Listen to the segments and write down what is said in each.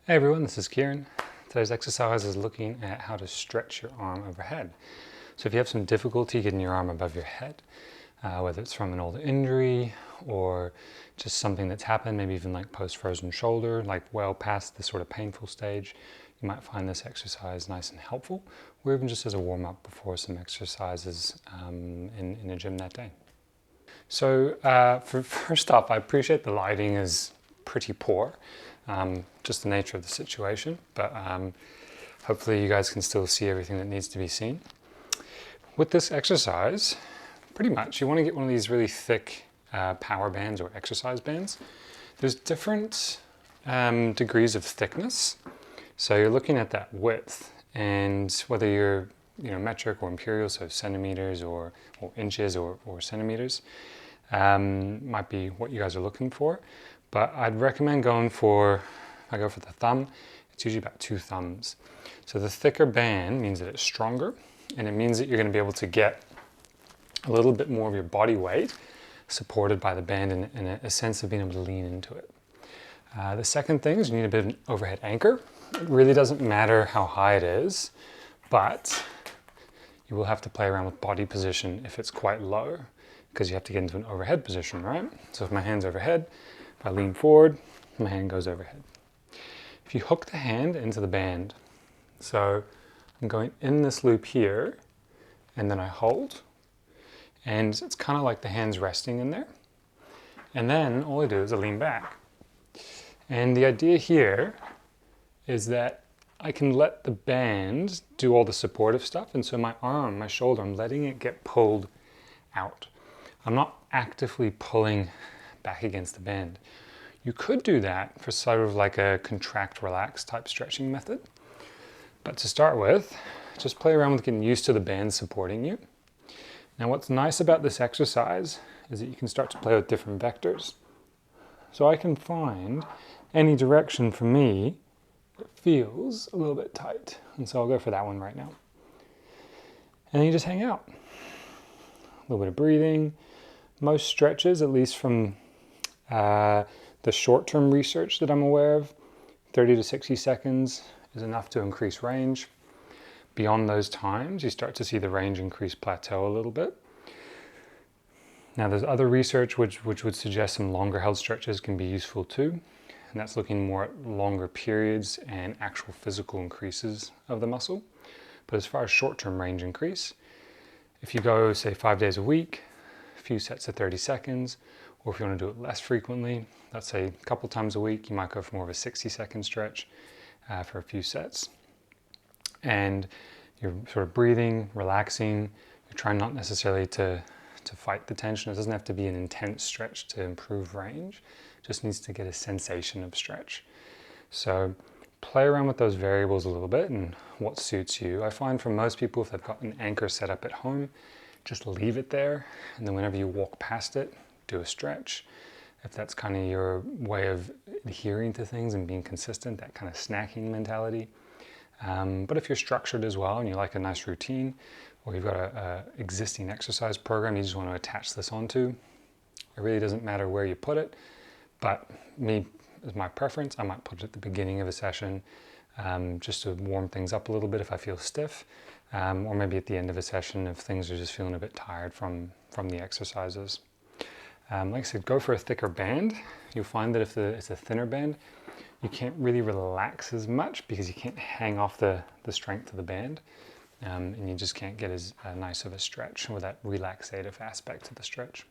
Hey everyone, this is Kieran. Today's exercise is looking at how to stretch your arm overhead. So if you have some difficulty getting your arm above your head, whether it's from an old injury or just something that's happened, maybe even like post-frozen shoulder, like well past the sort of painful stage, you might find this exercise nice and helpful, or even just as a warm-up before some exercises in a gym that day. So first off, I appreciate the lighting is pretty poor. Just the nature of the situation, but hopefully you guys can still see everything that needs to be seen. With this exercise, pretty much you want to get one of these really thick power bands or exercise bands. There's different degrees of thickness, so you're looking at that width, and whether you're metric or imperial, so centimeters or inches or centimeters, might be what you guys are looking for. But I'd recommend going for, if I go for the thumb, it's usually about 2 thumbs. So the thicker band means that it's stronger, and it means that you're going to be able to get a little bit more of your body weight supported by the band in a sense of being able to lean into it. The second thing is you need a bit of an overhead anchor. It really doesn't matter how high it is, but you will have to play around with body position if it's quite low, because you have to get into an overhead position, right? So if my hand's overhead, if I lean forward, my hand goes overhead. If you hook the hand into the band, so I'm going in this loop here, and then I hold, and it's kind of like the hand's resting in there. And then all I do is I lean back. And the idea here is that I can let the band do all the supportive stuff, and so my arm, my shoulder, I'm letting it get pulled out. I'm not actively pulling back against the band. You could do that for sort of like a contract relax type stretching method. But to start with, just play around with getting used to the band supporting you. Now what's nice about this exercise is that you can start to play with different vectors. So I can find any direction for me that feels a little bit tight. And so I'll go for that one right now. And then you just hang out. A little bit of breathing. Most stretches, at least from the short-term research that I'm aware of, 30 to 60 seconds is enough to increase range. Beyond those times, you start to see the range increase plateau a little bit. Now there's other research which would suggest some longer held stretches can be useful too. And that's looking more at longer periods and actual physical increases of the muscle. But as far as short-term range increase, if you go, say, 5 days a week, a few sets of 30 seconds, or if you want to do it less frequently, let's say a couple times a week, you might go for more of a 60-second stretch for a few sets. And you're sort of breathing, relaxing, you're trying not necessarily to fight the tension. It doesn't have to be an intense stretch to improve range, it just needs to get a sensation of stretch. So play around with those variables a little bit and what suits you. I find for most people, if they've got an anchor set up at home, just leave it there, and then whenever you walk past it, do a stretch. If that's kind of your way of adhering to things and being consistent, that kind of snacking mentality. But if you're structured as well and you like a nice routine, or you've got a existing exercise program you just want to attach this onto, it really doesn't matter where you put it, but me, as my preference, I might put it at the beginning of a session just to warm things up a little bit if I feel stiff, or maybe at the end of a session if things are just feeling a bit tired from the exercises. Like I said, go for a thicker band. You'll find that if it's a thinner band, you can't really relax as much because you can't hang off the strength of the band, and you just can't get as nice of a stretch with that relaxative aspect to the stretch.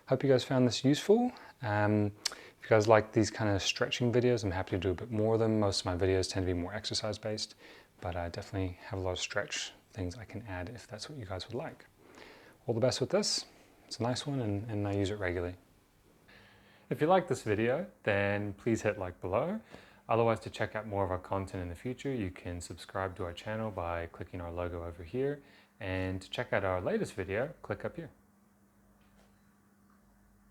Hope you guys found this useful. If you guys like these kind of stretching videos, I'm happy to do a bit more of them. Most of my videos tend to be more exercise based, but I definitely have a lot of stretch things I can add if that's what you guys would like. All the best with this. It's a nice one and I use it regularly. If you like this video, then please hit like below. Otherwise, to check out more of our content in the future, you can subscribe to our channel by clicking our logo over here. And to check out our latest video, click up here.